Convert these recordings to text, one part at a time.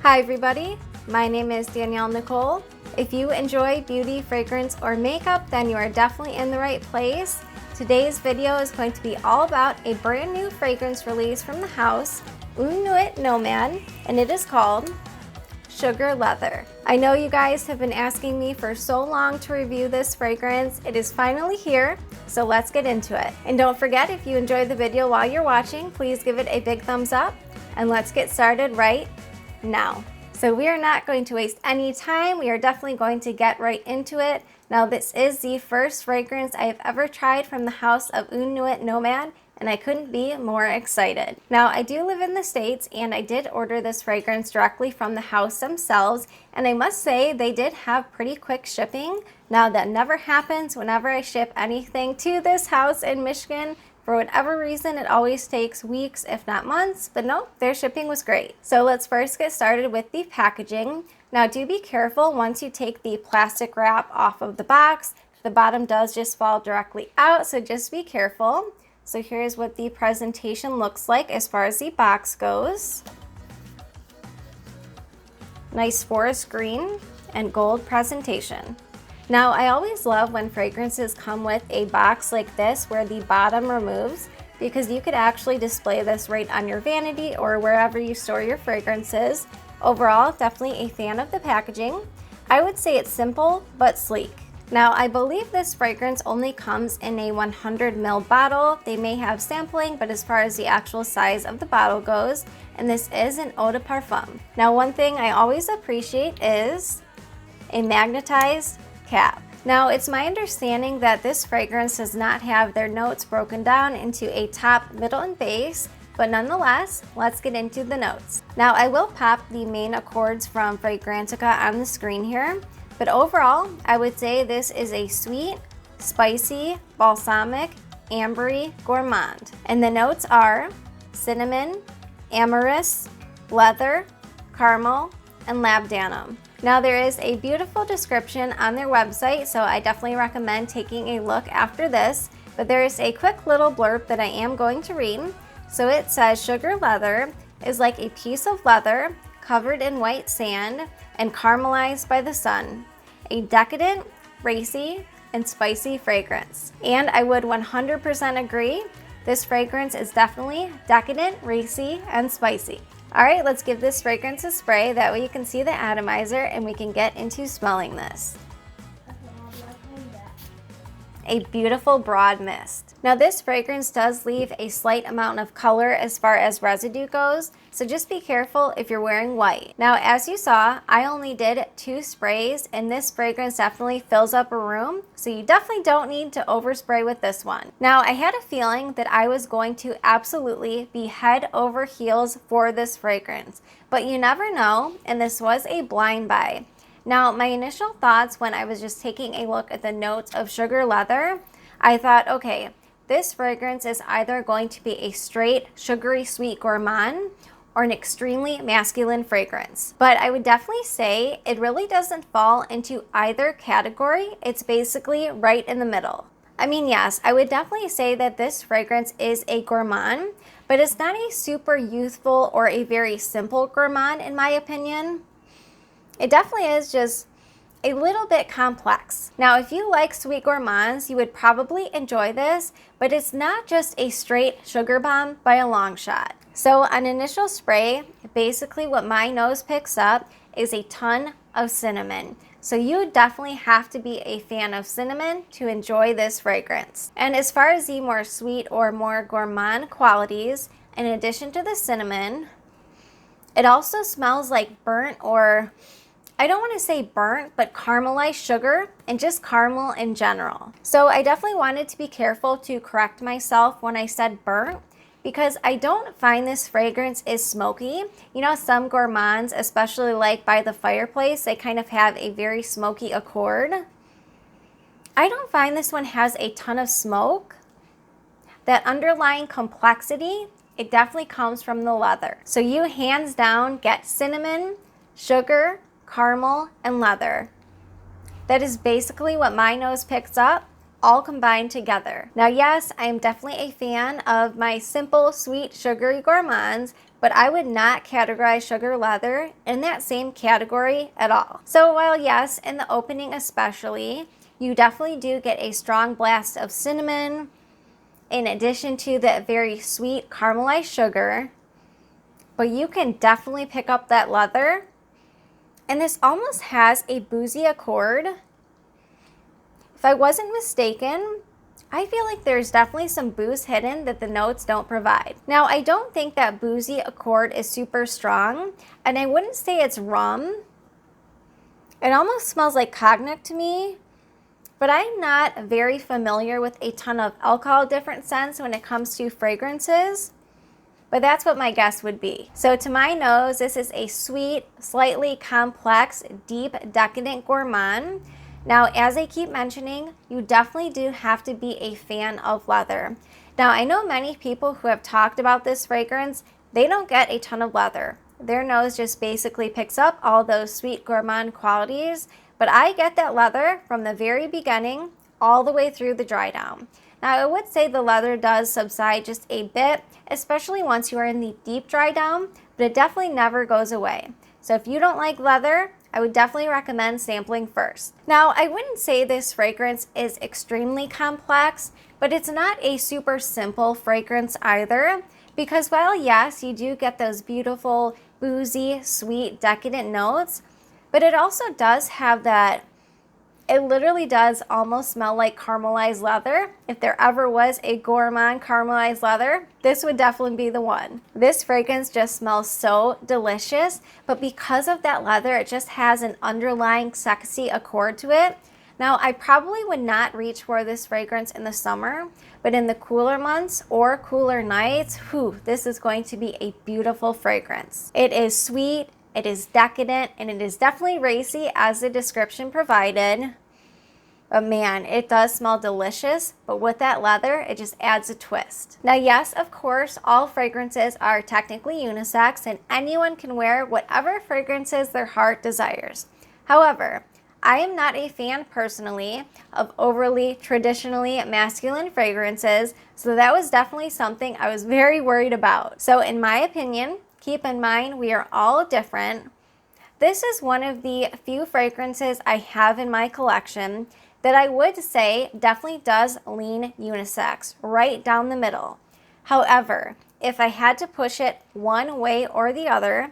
Hi everybody, my name is Danielle Nicole. If you enjoy beauty, fragrance, or makeup, then you are definitely in the right place. Today's video is going to be all about a brand new fragrance release from the house, Une Nuit Nomade, and it is called Sugar Leather. I know you guys have been asking me for so long to review this fragrance. It is finally here, so let's get into it. And don't forget, if you enjoyed the video while you're watching, please give it a big thumbs up, and let's get started right now. So we are not going to waste any time. We are definitely going to get right into it. Now, this is the first fragrance I have ever tried from the house of Une Nuit Nomade, and I couldn't be more excited. Now, I do live in the States, and I did order this fragrance directly from the house themselves, and I must say they did have pretty quick shipping. Now, that never happens whenever I ship anything to this house in Michigan. For whatever reason, it always takes weeks, if not months, but no, their shipping was great. So let's first get started with the packaging. Now, do be careful once you take the plastic wrap off of the box. The bottom does just fall directly out, so just be careful. So here's what the presentation looks like as far as the box goes. Nice forest green and gold presentation. Now, I always love when fragrances come with a box like this where the bottom removes, because you could actually display this right on your vanity or wherever you store your fragrances. Overall, definitely a fan of the packaging. I would say it's simple but sleek. Now, I believe this fragrance only comes in a 100 ml bottle. They may have sampling, but as far as the actual size of the bottle goes, and this is an eau de parfum. Now, one thing I always appreciate is a magnetized cap. Now, it's my understanding that this fragrance does not have their notes broken down into a top, middle, and base, but nonetheless, let's get into the notes. Now, I will pop the main accords from Fragrantica on the screen here, but overall, I would say this is a sweet, spicy, balsamic, ambery gourmand. And the notes are cinnamon, amyris, leather, caramel, and labdanum. Now, there is a beautiful description on their website, so I definitely recommend taking a look after this, but there is a quick little blurb that I am going to read. So it says, sugar leather is like a piece of leather covered in white sand and caramelized by the sun. A decadent, racy, and spicy fragrance. And I would 100% agree, this fragrance is definitely decadent, racy, and spicy. All right, let's give this fragrance a spray. That way you can see the atomizer and we can get into smelling this. A beautiful broad mist. Now, this fragrance does leave a slight amount of color as far as residue goes, so just be careful if you're wearing white. Now, as you saw, I only did 2 sprays, and this fragrance definitely fills up a room, so you definitely don't need to overspray with this one. Now, I had a feeling that I was going to absolutely be head over heels for this fragrance, but you never know, and this was a blind buy. Now, my initial thoughts when I was just taking a look at the notes of sugar leather, I thought, okay, this fragrance is either going to be a straight sugary sweet gourmand or an extremely masculine fragrance. But I would definitely say it really doesn't fall into either category. It's basically right in the middle. I mean, yes, I would definitely say that this fragrance is a gourmand, but it's not a super youthful or a very simple gourmand in my opinion. It definitely is just a little bit complex. Now, if you like sweet gourmands, you would probably enjoy this, but it's not just a straight sugar bomb by a long shot. So on initial spray, basically what my nose picks up is a ton of cinnamon. So you definitely have to be a fan of cinnamon to enjoy this fragrance. And as far as the more sweet or more gourmand qualities, in addition to the cinnamon, it also smells like burnt, or I don't want to say burnt, but caramelized sugar and just caramel in general. So I definitely wanted to be careful to correct myself when I said burnt, because I don't find this fragrance is smoky. You know, some gourmands, especially like by the fireplace, they kind of have a very smoky accord. I don't find this one has a ton of smoke. That underlying complexity, it definitely comes from the leather. So you hands down get cinnamon, sugar, caramel, and leather. That is basically what my nose picks up, all combined together. Now, yes, I am definitely a fan of my simple, sweet, sugary gourmands, but I would not categorize sugar leather in that same category at all. So while yes, in the opening especially, you definitely do get a strong blast of cinnamon in addition to the very sweet caramelized sugar, but you can definitely pick up that leather, and this almost has a boozy accord. If I wasn't mistaken, I feel like there's definitely some booze hidden that the notes don't provide. Now, I don't think that boozy accord is super strong, and I wouldn't say it's rum. It almost smells like cognac to me, but I'm not very familiar with a ton of alcohol different scents when it comes to fragrances. But that's what my guess would be. So to my nose, this is a sweet, slightly complex, deep, decadent gourmand. Now, as I keep mentioning, you definitely do have to be a fan of leather. Now, I know many people who have talked about this fragrance, they don't get a ton of leather. Their nose just basically picks up all those sweet gourmand qualities, but I get that leather from the very beginning all the way through the dry down. Now, I would say the leather does subside just a bit, especially once you are in the deep dry down, but it definitely never goes away. So if you don't like leather, I would definitely recommend sampling first. Now, I wouldn't say this fragrance is extremely complex, but it's not a super simple fragrance either, because while yes, you do get those beautiful, boozy, sweet, decadent notes, but it also does have that, it literally does almost smell like caramelized leather. If there ever was a gourmand caramelized leather, this would definitely be the one. This fragrance just smells so delicious, but because of that leather, it just has an underlying sexy accord to it. Now, I probably would not reach for this fragrance in the summer, but in the cooler months or cooler nights, this is going to be a beautiful fragrance. It is sweet, it is decadent, and it is definitely racy as the description provided. But man, it does smell delicious, but with that leather, it just adds a twist. Now, yes, of course, all fragrances are technically unisex, and anyone can wear whatever fragrances their heart desires. However, I am not a fan personally of overly traditionally masculine fragrances, so that was definitely something I was very worried about. So in my opinion, keep in mind we are all different. This is one of the few fragrances I have in my collection that I would say definitely does lean unisex, right down the middle. However, if I had to push it one way or the other,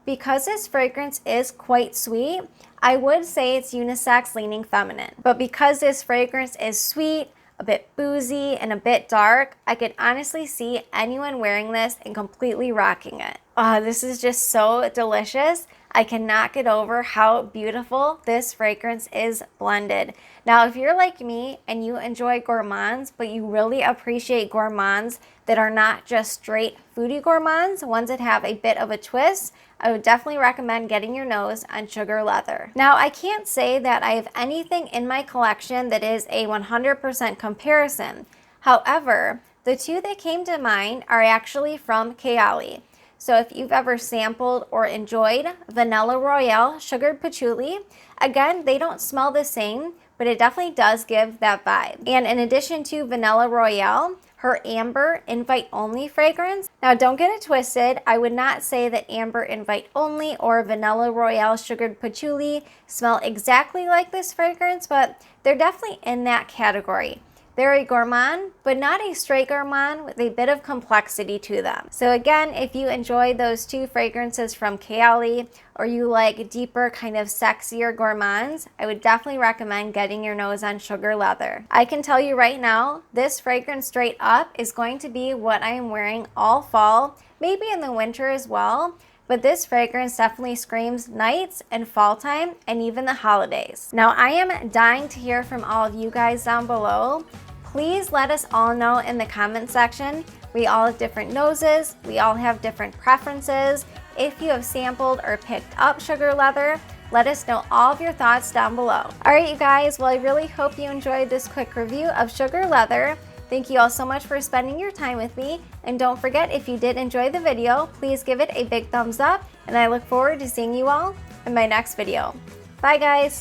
because this fragrance is quite sweet, I would say it's unisex leaning feminine. But because this fragrance is sweet, a bit boozy, and a bit dark, I could honestly see anyone wearing this and completely rocking it. This is just so delicious. I cannot get over how beautiful this fragrance is blended. Now, if you're like me and you enjoy gourmands, but you really appreciate gourmands that are not just straight foodie gourmands, ones that have a bit of a twist, I would definitely recommend getting your nose on sugar leather. Now, I can't say that I have anything in my collection that is a 100% comparison. However, the two that came to mind are actually from Kayali. So if you've ever sampled or enjoyed Vanilla Royale Sugared Patchouli, again, they don't smell the same, but it definitely does give that vibe. And in addition to Vanilla Royale, her Amber Invite Only fragrance. Now, don't get it twisted. I would not say that Amber Invite Only or Vanilla Royale Sugared Patchouli smell exactly like this fragrance, but they're definitely in that category. They're a gourmand, but not a straight gourmand, with a bit of complexity to them. So again, if you enjoy those two fragrances from Kayali, or you like deeper, kind of sexier gourmands, I would definitely recommend getting your nose on sugar leather. I can tell you right now, this fragrance straight up is going to be what I am wearing all fall, maybe in the winter as well. But this fragrance definitely screams nights and fall time and even the holidays. Now, I am dying to hear from all of you guys down below. Please let us all know in the comment section. We all have different noses. We all have different preferences. If you have sampled or picked up sugar leather, let us know all of your thoughts down below. All right, you guys, well, I really hope you enjoyed this quick review of sugar leather. Thank you all so much for spending your time with me. And don't forget, if you did enjoy the video, please give it a big thumbs up. And I look forward to seeing you all in my next video. Bye, guys.